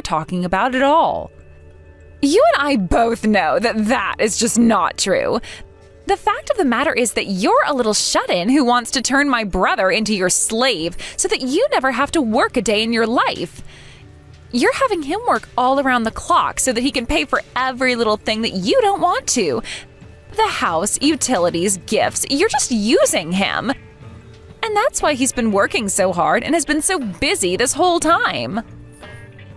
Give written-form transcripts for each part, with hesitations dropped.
talking about at all. You and I both know that that is just not true. The fact of the matter is that you're a little shut-in who wants to turn my brother into your slave so that you never have to work a day in your life. You're having him work all around the clock so that he can pay for every little thing that you don't want to. The house, utilities, gifts, you're just using him. And that's why he's been working so hard and has been so busy this whole time.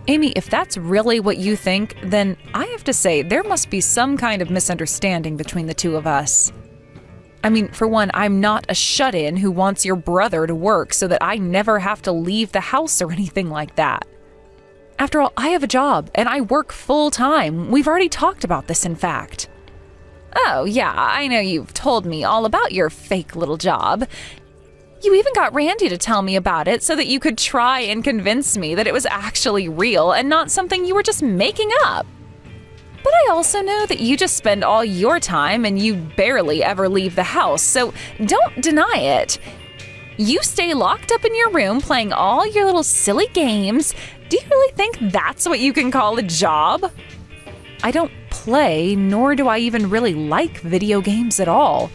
Amy, if that's really what you think, then I have to say there must be some kind of misunderstanding between the two of us. I mean, for one, I'm not a shut-in who wants your brother to work so that I never have to leave the house or anything like that. After all, I have a job and I work full-time. We've already talked about this, in fact. Oh, yeah, I know you've told me all about your fake little job. You even got Randy to tell me about it so that you could try and convince me that it was actually real and not something you were just making up. But I also know that you just spend all your time and you barely ever leave the house, so don't deny it. You stay locked up in your room playing all your little silly games. Do you really think that's what you can call a job? I don't play, nor do I even really like video games at all.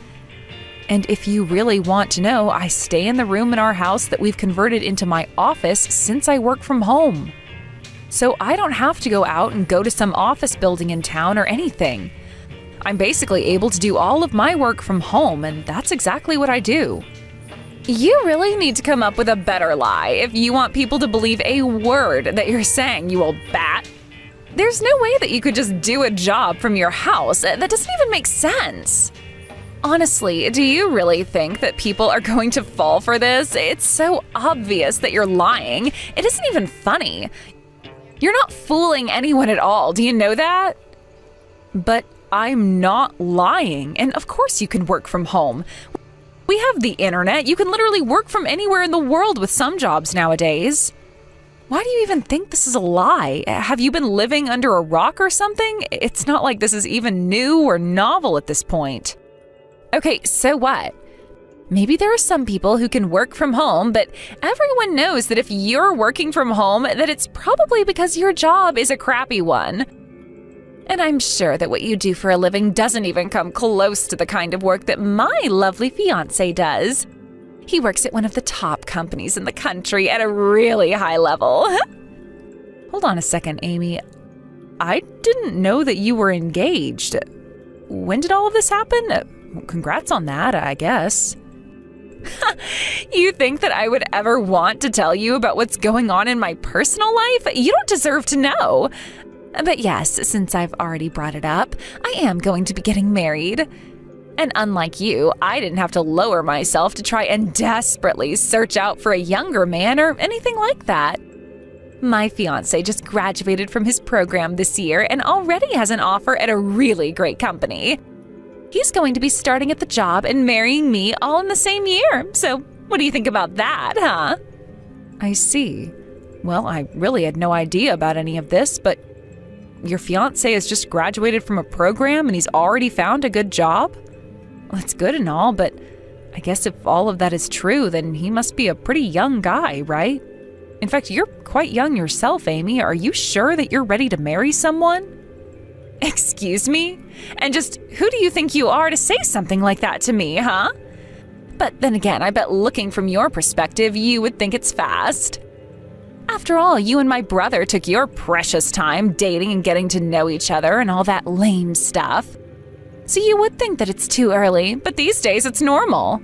And if you really want to know, I stay in the room in our house that we've converted into my office since I work from home. So I don't have to go out and go to some office building in town or anything. I'm basically able to do all of my work from home, and that's exactly what I do. You really need to come up with a better lie if you want people to believe a word that you're saying, you old bat. There's no way that you could just do a job from your house. That doesn't even make sense. Honestly, do you really think that people are going to fall for this? It's so obvious that you're lying. It isn't even funny. You're not fooling anyone at all. Do you know that? But I'm not lying. And of course you can work from home. We have the internet. You can literally work from anywhere in the world with some jobs nowadays. Why do you even think this is a lie? Have you been living under a rock or something? It's not like this is even new or novel at this point. Okay, so what? Maybe there are some people who can work from home, but everyone knows that if you're working from home, that it's probably because your job is a crappy one. And I'm sure that what you do for a living doesn't even come close to the kind of work that my lovely fiancé does. He works at one of the top companies in the country at a really high level. Hold on a second, Amy. I didn't know that you were engaged. When did all of this happen? Congrats on that, I guess. You think that I would ever want to tell you about what's going on in my personal life? You don't deserve to know. But yes, since I've already brought it up, I am going to be getting married. And unlike you, I didn't have to lower myself to try and desperately search out for a younger man or anything like that. My fiancé just graduated from his program this year and already has an offer at a really great company. He's going to be starting at the job and marrying me all in the same year. So what do you think about that, huh? I see. Well, I really had no idea about any of this, but your fiancé has just graduated from a program and he's already found a good job? Well, that's good and all, but I guess if all of that is true, then he must be a pretty young guy, right? In fact, you're quite young yourself, Amy. Are you sure that you're ready to marry someone? Excuse me? And just who do you think you are to say something like that to me, huh? But then again, I bet looking from your perspective, you would think it's fast. After all, you and my brother took your precious time dating and getting to know each other and all that lame stuff. So you would think that it's too early, but these days it's normal.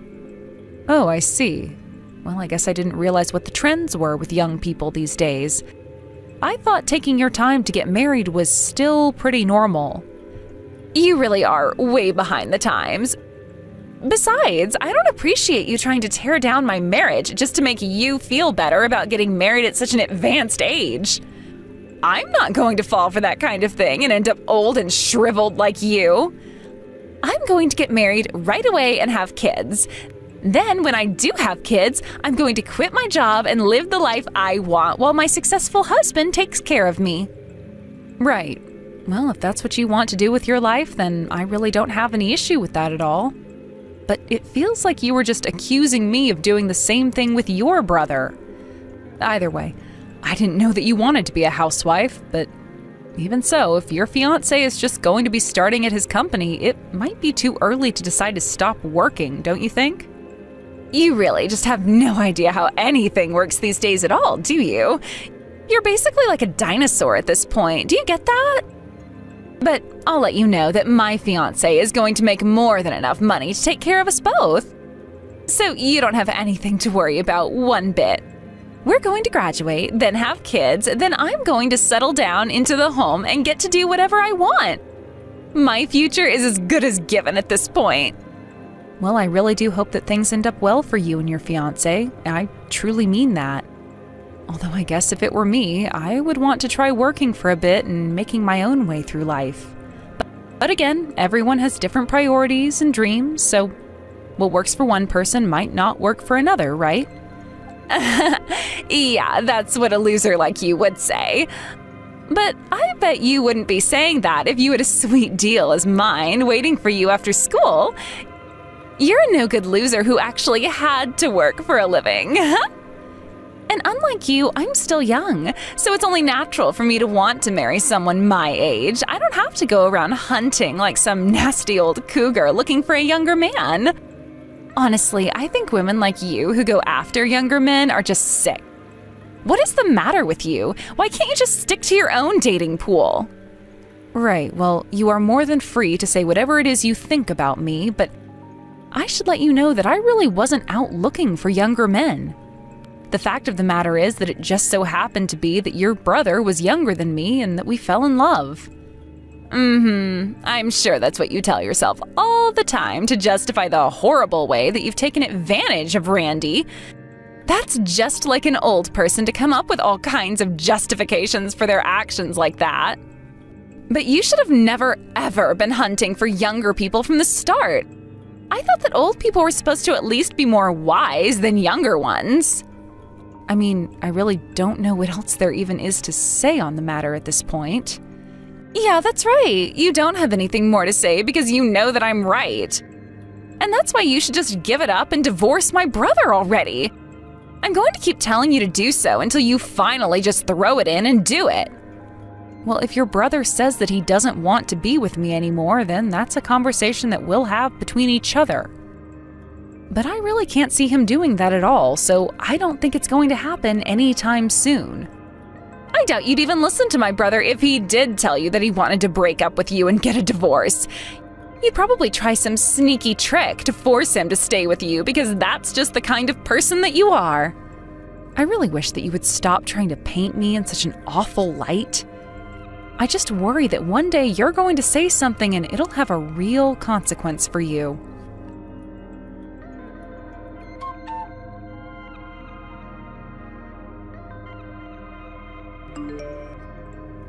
Oh, I see. Well, I guess I didn't realize what the trends were with young people these days. I thought taking your time to get married was still pretty normal. You really are way behind the times. Besides, I don't appreciate you trying to tear down my marriage just to make you feel better about getting married at such an advanced age. I'm not going to fall for that kind of thing and end up old and shriveled like you. I'm going to get married right away and have kids. Then, when I do have kids, I'm going to quit my job and live the life I want while my successful husband takes care of me. Right. Well, if that's what you want to do with your life, then I really don't have any issue with that at all. But it feels like you were just accusing me of doing the same thing with your brother. Either way, I didn't know that you wanted to be a housewife, but even so, if your fiancé is just going to be starting at his company, it might be too early to decide to stop working, don't you think? You really just have no idea how anything works these days at all, do you? You're basically like a dinosaur at this point. Do you get that? But I'll let you know that my fiancé is going to make more than enough money to take care of us both. So you don't have anything to worry about one bit. We're going to graduate, then have kids, then I'm going to settle down into the home and get to do whatever I want. My future is as good as given at this point. Well, I really do hope that things end up well for you and your fiancé. I truly mean that. Although I guess if it were me, I would want to try working for a bit and making my own way through life. But again, everyone has different priorities and dreams, so what works for one person might not work for another, right? Yeah, that's what a loser like you would say. But I bet you wouldn't be saying that if you had a sweet deal as mine waiting for you after school. You're a no-good loser who actually had to work for a living. And unlike you, I'm still young, so it's only natural for me to want to marry someone my age. I don't have to go around hunting like some nasty old cougar looking for a younger man. Honestly, I think women like you who go after younger men are just sick. What is the matter with you? Why can't you just stick to your own dating pool? Right, well, you are more than free to say whatever it is you think about me, but I should let you know that I really wasn't out looking for younger men. The fact of the matter is that it just so happened to be that your brother was younger than me and that we fell in love. I'm sure that's what you tell yourself all the time to justify the horrible way that you've taken advantage of Randy. That's just like an old person to come up with all kinds of justifications for their actions like that. But you should have never, ever been hunting for younger people from the start. I thought that old people were supposed to at least be more wise than younger ones. I mean, I really don't know what else there even is to say on the matter at this point. Yeah, that's right. You don't have anything more to say because you know that I'm right. And that's why you should just give it up and divorce my brother already. I'm going to keep telling you to do so until you finally just throw it in and do it. Well, if your brother says that he doesn't want to be with me anymore, then that's a conversation that we'll have between each other. But I really can't see him doing that at all, so I don't think it's going to happen anytime soon. I doubt you'd even listen to my brother if he did tell you that he wanted to break up with you and get a divorce. You'd probably try some sneaky trick to force him to stay with you because that's just the kind of person that you are. I really wish that you would stop trying to paint me in such an awful light. I just worry that one day you're going to say something and it'll have a real consequence for you.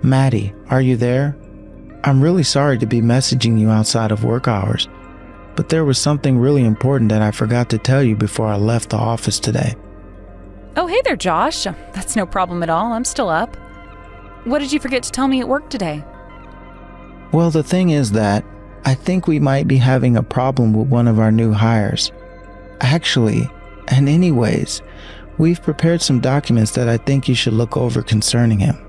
Maddie, are you there? I'm really sorry to be messaging you outside of work hours, but there was something really important that I forgot to tell you before I left the office today. Oh, hey there, Josh. That's no problem at all. I'm still up. What did you forget to tell me at work today? Well, the thing is that I think we might be having a problem with one of our new hires. Actually, and anyways, we've prepared some documents that I think you should look over concerning him.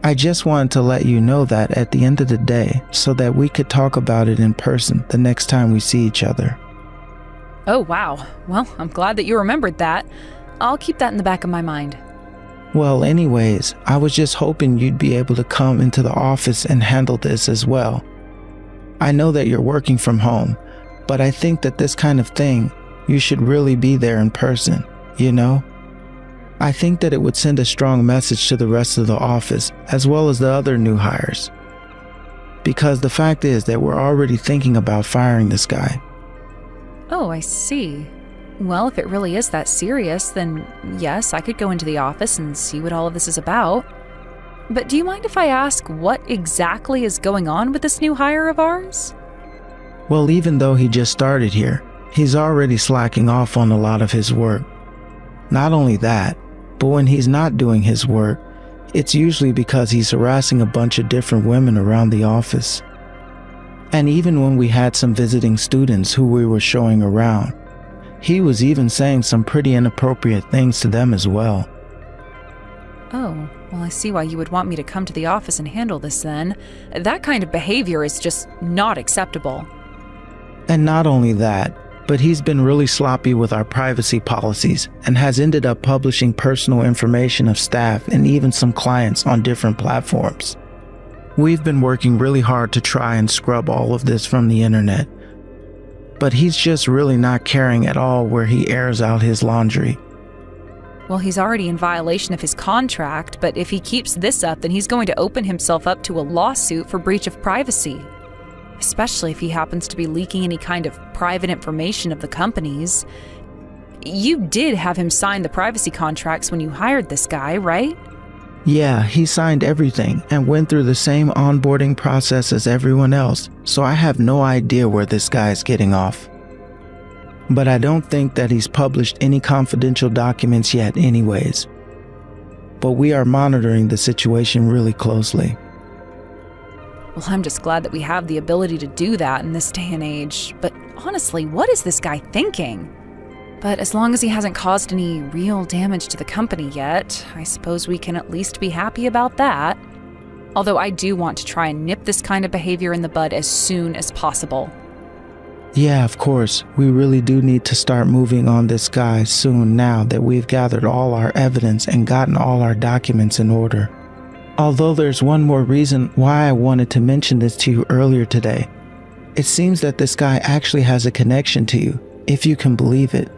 I just wanted to let you know that at the end of the day so that we could talk about it in person the next time we see each other. Oh, wow. Well, I'm glad that you remembered that. I'll keep that in the back of my mind. Well, anyways, I was just hoping you'd be able to come into the office and handle this as well. I know that you're working from home, but I think that this kind of thing, you should really be there in person, you know? I think that it would send a strong message to the rest of the office, as well as the other new hires. Because the fact is that we're already thinking about firing this guy. Oh, I see. Well, if it really is that serious, then yes, I could go into the office and see what all of this is about. But do you mind if I ask what exactly is going on with this new hire of ours? Well, even though he just started here, he's already slacking off on a lot of his work. Not only that, but when he's not doing his work, it's usually because he's harassing a bunch of different women around the office. And even when we had some visiting students who we were showing around, he was even saying some pretty inappropriate things to them as well. Oh, well, I see why you would want me to come to the office and handle this then. That kind of behavior is just not acceptable. And not only that, but he's been really sloppy with our privacy policies and has ended up publishing personal information of staff and even some clients on different platforms. We've been working really hard to try and scrub all of this from the internet, but he's just really not caring at all where he airs out his laundry. Well, he's already in violation of his contract, but if he keeps this up, then he's going to open himself up to a lawsuit for breach of privacy. Especially if he happens to be leaking any kind of private information of the companies. You did have him sign the privacy contracts when you hired this guy, right? Yeah, he signed everything and went through the same onboarding process as everyone else, so I have no idea where this guy is getting off. But I don't think that he's published any confidential documents yet anyways. But we are monitoring the situation really closely. Well, I'm just glad that we have the ability to do that in this day and age. But honestly, what is this guy thinking? But as long as he hasn't caused any real damage to the company yet, I suppose we can at least be happy about that. Although I do want to try and nip this kind of behavior in the bud as soon as possible. Yeah, of course, we really do need to start moving on this guy soon now that we've gathered all our evidence and gotten all our documents in order. Although there's one more reason why I wanted to mention this to you earlier today. It seems that this guy actually has a connection to you, if you can believe it.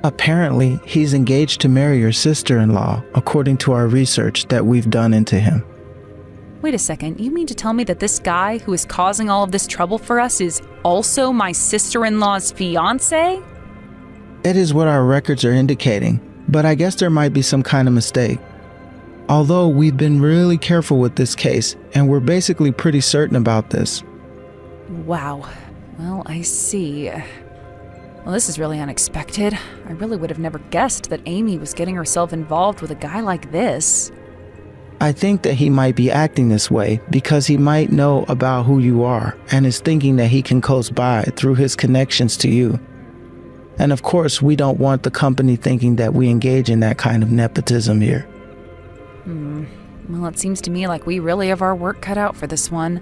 Apparently, he's engaged to marry your sister-in-law, according to our research that we've done into him. Wait a second, you mean to tell me that this guy who is causing all of this trouble for us is also my sister-in-law's fiancé? It is what our records are indicating, but I guess there might be some kind of mistake. Although we've been really careful with this case, and we're basically pretty certain about this. Wow. Well, I see. Well, this is really unexpected. I really would have never guessed that Amy was getting herself involved with a guy like this. I think that he might be acting this way because he might know about who you are and is thinking that he can coast by through his connections to you. And of course, we don't want the company thinking that we engage in that kind of nepotism here. Well, it seems to me like we really have our work cut out for this one.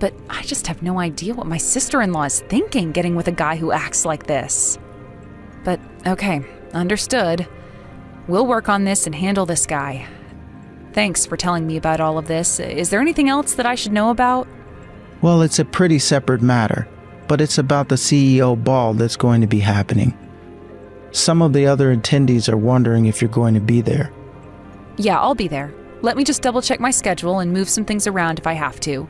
But I just have no idea what my sister-in-law is thinking getting with a guy who acts like this. But okay, understood. We'll work on this and handle this guy. Thanks for telling me about all of this. Is there anything else that I should know about? Well, it's a pretty separate matter, but it's about the CEO ball that's going to be happening. Some of the other attendees are wondering if you're going to be there. Yeah, I'll be there. Let me just double check my schedule and move some things around if I have to.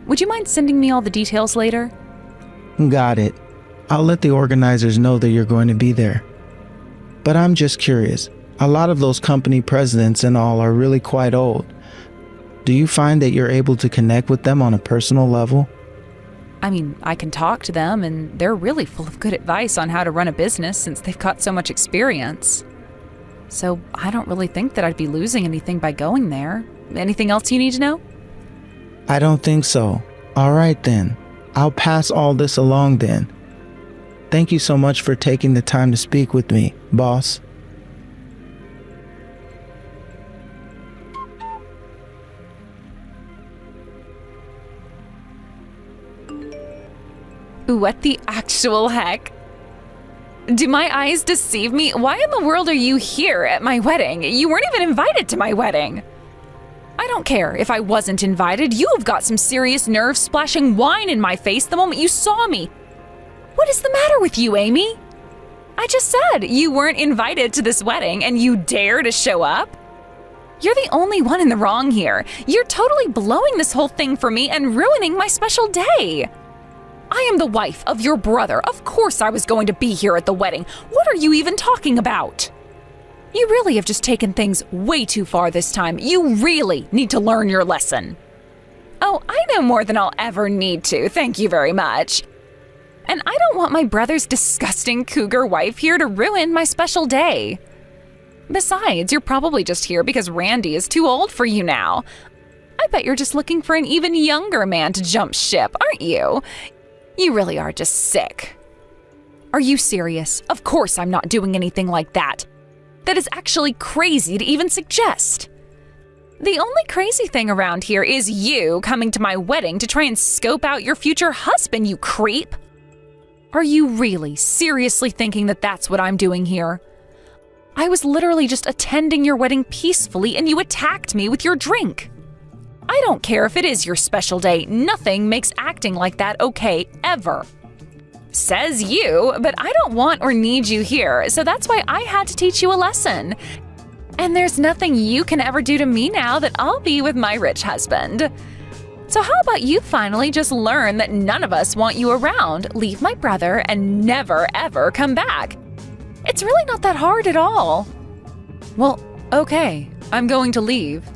Would you mind sending me all the details later? Got it. I'll let the organizers know that you're going to be there. But I'm just curious. A lot of those company presidents and all are really quite old. Do you find that you're able to connect with them on a personal level? I mean, I can talk to them, and they're really full of good advice on how to run a business since they've got so much experience. So I don't really think that I'd be losing anything by going there. Anything else you need to know? I don't think so. All right then. I'll pass all this along then. Thank you so much for taking the time to speak with me, boss. What the actual heck? Do my eyes deceive me? Why in the world are you here at my wedding? You weren't even invited to my wedding. I don't care if I wasn't invited. You have got some serious nerve splashing wine in my face the moment you saw me. What is the matter with you, Amy? I just said you weren't invited to this wedding and you dare to show up? You're the only one in the wrong here. You're totally blowing this whole thing for me and ruining my special day. I am the wife of your brother. Of course I was going to be here at the wedding. What are you even talking about? You really have just taken things way too far this time. You really need to learn your lesson. Oh, I know more than I'll ever need to. Thank you very much. And I don't want my brother's disgusting cougar wife here to ruin my special day. Besides, you're probably just here because Randy is too old for you now. I bet you're just looking for an even younger man to jump ship, aren't you? You really are just sick. Are you serious? Of course I'm not doing anything like that. That is actually crazy to even suggest. The only crazy thing around here is you coming to my wedding to try and scope out your future husband, you creep. Are you really seriously thinking that that's what I'm doing here? I was literally just attending your wedding peacefully and you attacked me with your drink. I don't care if it is your special day, nothing makes acting like that okay, ever. Says you, but I don't want or need you here, so that's why I had to teach you a lesson. And there's nothing you can ever do to me now that I'll be with my rich husband. So how about you finally just learn that none of us want you around, leave my brother, and never ever come back? It's really not that hard at all. Well, okay, I'm going to leave.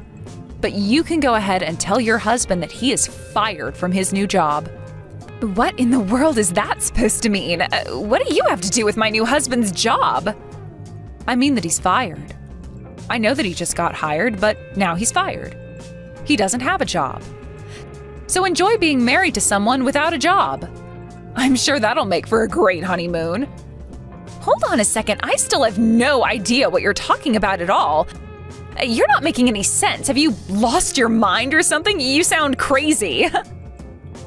But you can go ahead and tell your husband that he is fired from his new job. What in the world is that supposed to mean? What do you have to do with my new husband's job? I mean that he's fired. I know that he just got hired, but now he's fired. He doesn't have a job. So enjoy being married to someone without a job. I'm sure that'll make for a great honeymoon. Hold on a second, I still have no idea what you're talking about at all. You're not making any sense. Have you lost your mind or something? You sound crazy.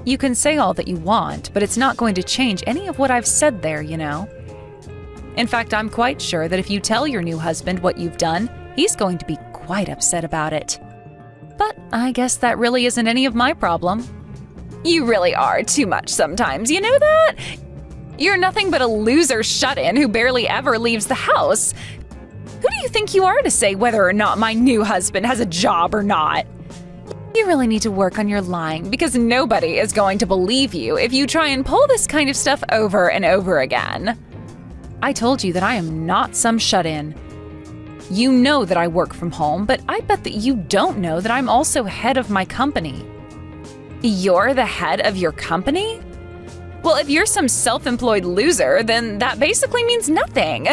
You can say all that you want, but it's not going to change any of what I've said there, you know. In fact, I'm quite sure that if you tell your new husband what you've done, he's going to be quite upset about it. But I guess that really isn't any of my problem. You really are too much sometimes, you know that? You're nothing but a loser shut-in who barely ever leaves the house. Who do you think you are to say whether or not my new husband has a job or not? You really need to work on your lying because nobody is going to believe you if you try and pull this kind of stuff over and over again. I told you that I am not some shut-in. You know that I work from home, but I bet that you don't know that I'm also head of my company. You're the head of your company? Well, if you're some self-employed loser, then that basically means nothing.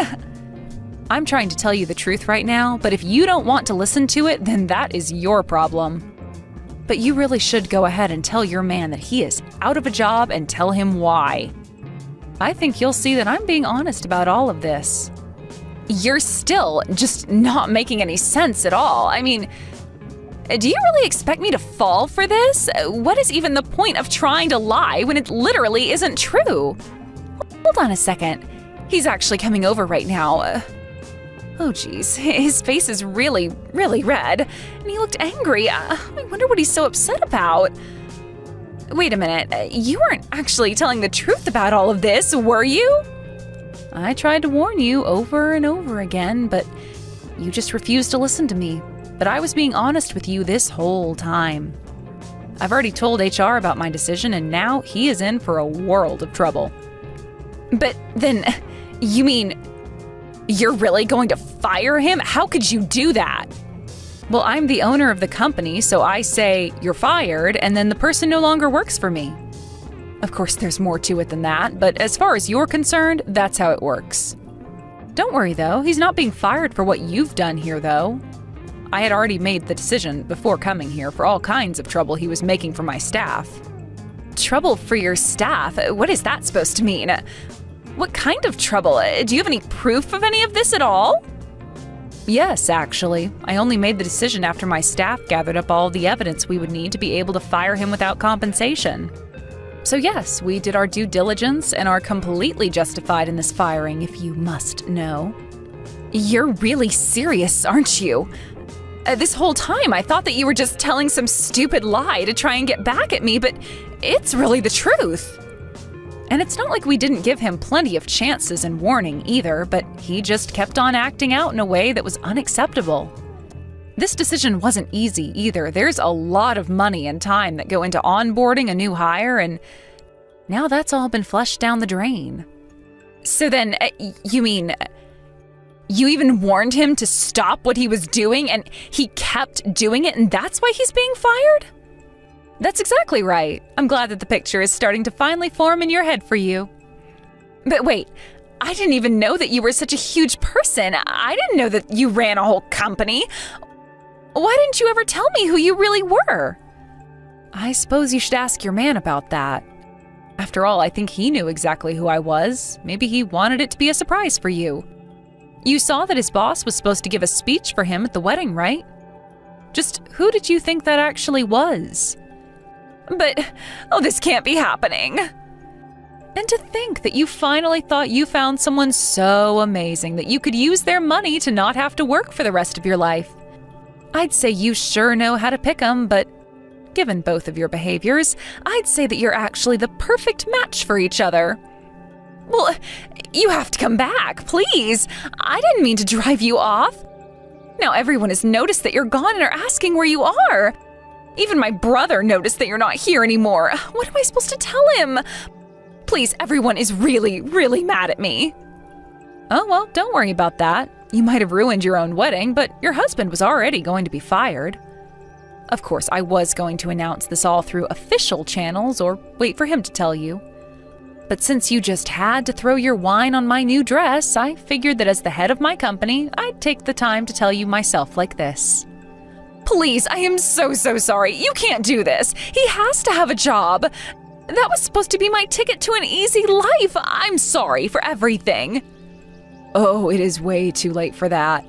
I'm trying to tell you the truth right now, but if you don't want to listen to it, then that is your problem. But you really should go ahead and tell your man that he is out of a job and tell him why. I think you'll see that I'm being honest about all of this. You're still just not making any sense at all. I mean, do you really expect me to fall for this? What is even the point of trying to lie when it literally isn't true? Hold on a second. He's actually coming over right now. Oh geez, his face is really, really red, and he looked angry. I wonder what he's so upset about. Wait a minute, you weren't actually telling the truth about all of this, were you? I tried to warn you over and over again, but you just refused to listen to me. But I was being honest with you this whole time. I've already told HR about my decision, and now he is in for a world of trouble. But then, you mean you're really going to fire him? How could you do that? Well, I'm the owner of the company, so I say, you're fired, and then the person no longer works for me. Of course, there's more to it than that, but as far as you're concerned, that's how it works. Don't worry, though. He's not being fired for what you've done here, though. I had already made the decision before coming here for all kinds of trouble he was making for my staff. Trouble for your staff? What is that supposed to mean? What kind of trouble? Do you have any proof of any of this at all? Yes, actually. I only made the decision after my staff gathered up all the evidence we would need to be able to fire him without compensation. So yes, we did our due diligence and are completely justified in this firing, if you must know. You're really serious, aren't you? This whole time I thought that you were just telling some stupid lie to try and get back at me, but it's really the truth. And it's not like we didn't give him plenty of chances and warning either, but he just kept on acting out in a way that was unacceptable. This decision wasn't easy either. There's a lot of money and time that go into onboarding a new hire, and now that's all been flushed down the drain. So then, you mean, you even warned him to stop what he was doing and he kept doing it and that's why he's being fired? That's exactly right. I'm glad that the picture is starting to finally form in your head for you. But wait, I didn't even know that you were such a huge person. I didn't know that you ran a whole company. Why didn't you ever tell me who you really were? I suppose you should ask your man about that. After all, I think he knew exactly who I was. Maybe he wanted it to be a surprise for you. You saw that his boss was supposed to give a speech for him at the wedding, right? Just who did you think that actually was? But, this can't be happening. And to think that you finally thought you found someone so amazing that you could use their money to not have to work for the rest of your life. I'd say you sure know how to pick 'em, but given both of your behaviors, I'd say that you're actually the perfect match for each other. Well, you have to come back, please. I didn't mean to drive you off. Now everyone has noticed that you're gone and are asking where you are. Even my brother noticed that you're not here anymore. What am I supposed to tell him? Please, everyone is really, really mad at me. Oh, well, don't worry about that. You might have ruined your own wedding, but your husband was already going to be fired. Of course, I was going to announce this all through official channels or wait for him to tell you. But since you just had to throw your wine on my new dress, I figured that as the head of my company, I'd take the time to tell you myself like this. Please, I am so sorry. You can't do this. He has to have a job. That was supposed to be my ticket to an easy life. I'm sorry for everything. Oh, it is way too late for that.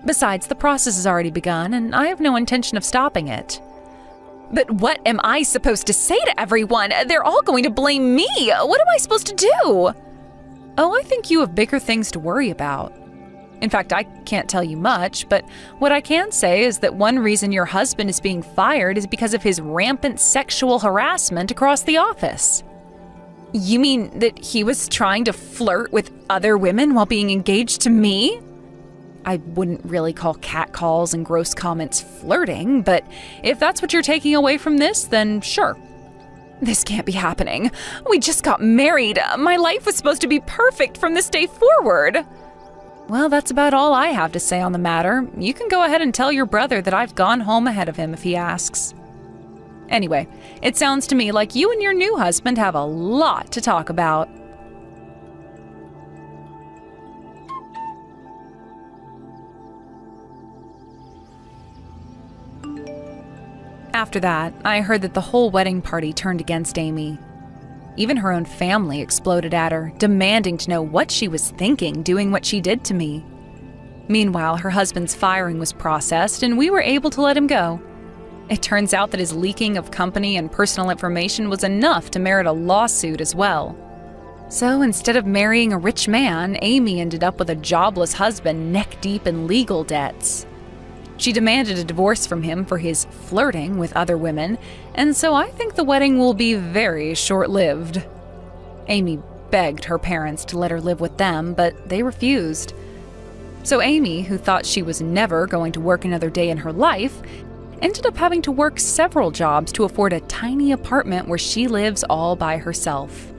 Besides, the process has already begun, and I have no intention of stopping it. But what am I supposed to say to everyone? They're all going to blame me. What am I supposed to do? Oh, I think you have bigger things to worry about. In fact, I can't tell you much, but what I can say is that one reason your husband is being fired is because of his rampant sexual harassment across the office. You mean that he was trying to flirt with other women while being engaged to me? I wouldn't really call catcalls and gross comments flirting, but if that's what you're taking away from this, then sure. This can't be happening. We just got married. My life was supposed to be perfect from this day forward. Well, that's about all I have to say on the matter. You can go ahead and tell your brother that I've gone home ahead of him if he asks. Anyway, it sounds to me like you and your new husband have a lot to talk about. After that, I heard that the whole wedding party turned against Amy. Even her own family exploded at her, demanding to know what she was thinking doing what she did to me. Meanwhile, her husband's firing was processed, and we were able to let him go. It turns out that his leaking of company and personal information was enough to merit a lawsuit as well. So instead of marrying a rich man, Amy ended up with a jobless husband neck-deep in legal debts. She demanded a divorce from him for his flirting with other women, and so I think the wedding will be very short-lived. Amy begged her parents to let her live with them, but they refused. So Amy, who thought she was never going to work another day in her life, ended up having to work several jobs to afford a tiny apartment where she lives all by herself.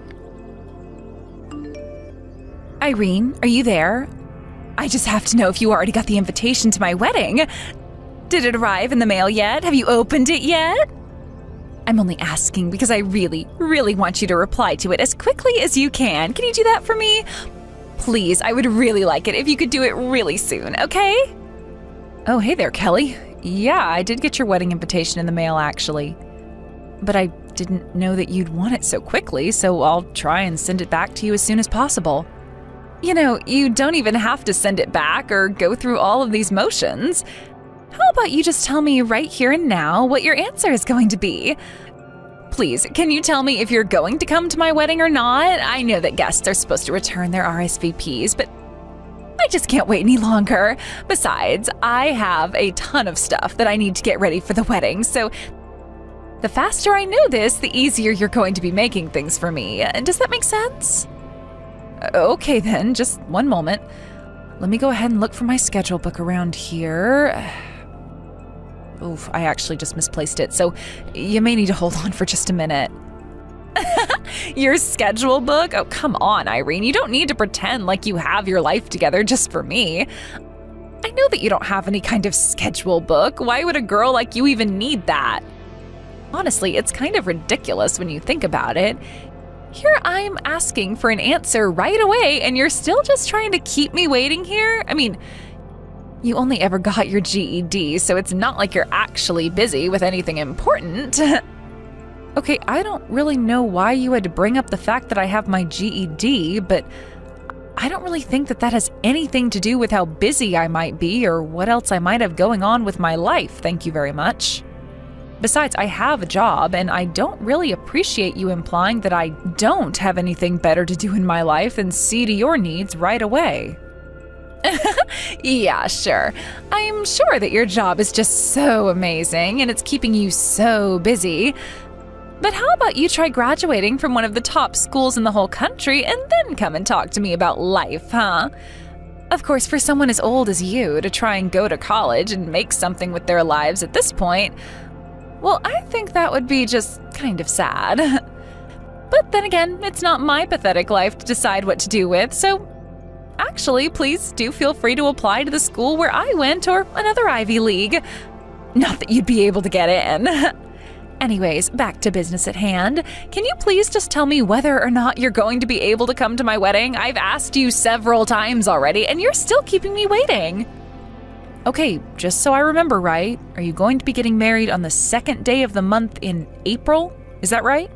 Irene, are you there? I just have to know if you already got the invitation to my wedding. Did it arrive in the mail yet? Have you opened it yet? I'm only asking because I really, really want you to reply to it as quickly as you can. Can you do that for me? Please, I would really like it if you could do it really soon, okay? Oh, hey there, Kelly. Yeah, I did get your wedding invitation in the mail, actually. But I didn't know that you'd want it so quickly, so I'll try and send it back to you as soon as possible. You know, you don't even have to send it back or go through all of these motions. How about you just tell me right here and now what your answer is going to be? Please, can you tell me if you're going to come to my wedding or not? I know that guests are supposed to return their RSVPs, but I just can't wait any longer. Besides, I have a ton of stuff that I need to get ready for the wedding, so the faster I know this, the easier you're going to be making things for me. Does that make sense? Okay then, just one moment. Let me go ahead and look for my schedule book around here. Oof, I actually just misplaced it, so you may need to hold on for just a minute. Your schedule book? Oh, come on, Irene. You don't need to pretend like you have your life together just for me. I know that you don't have any kind of schedule book. Why would a girl like you even need that? Honestly, it's kind of ridiculous when you think about it. Here I'm asking for an answer right away, and you're still just trying to keep me waiting here? I mean, you only ever got your GED, so it's not like you're actually busy with anything important. Okay, I don't really know why you had to bring up the fact that I have my GED, but I don't really think that has anything to do with how busy I might be or what else I might have going on with my life, thank you very much. Besides, I have a job, and I don't really appreciate you implying that I don't have anything better to do in my life than see to your needs right away. Yeah, sure. I'm sure that your job is just so amazing and it's keeping you so busy. But how about you try graduating from one of the top schools in the whole country and then come and talk to me about life, huh? Of course, for someone as old as you to try and go to college and make something with their lives at this point, well, I think that would be just kind of sad. But then again, it's not my pathetic life to decide what to do with, so actually, please do feel free to apply to the school where I went or another Ivy League. Not that you'd be able to get in. Anyways, back to business at hand. Can you please just tell me whether or not you're going to be able to come to my wedding? I've asked you several times already, and you're still keeping me waiting. Okay, just so I remember right, are you going to be getting married on the second day of the month in April? Is that right?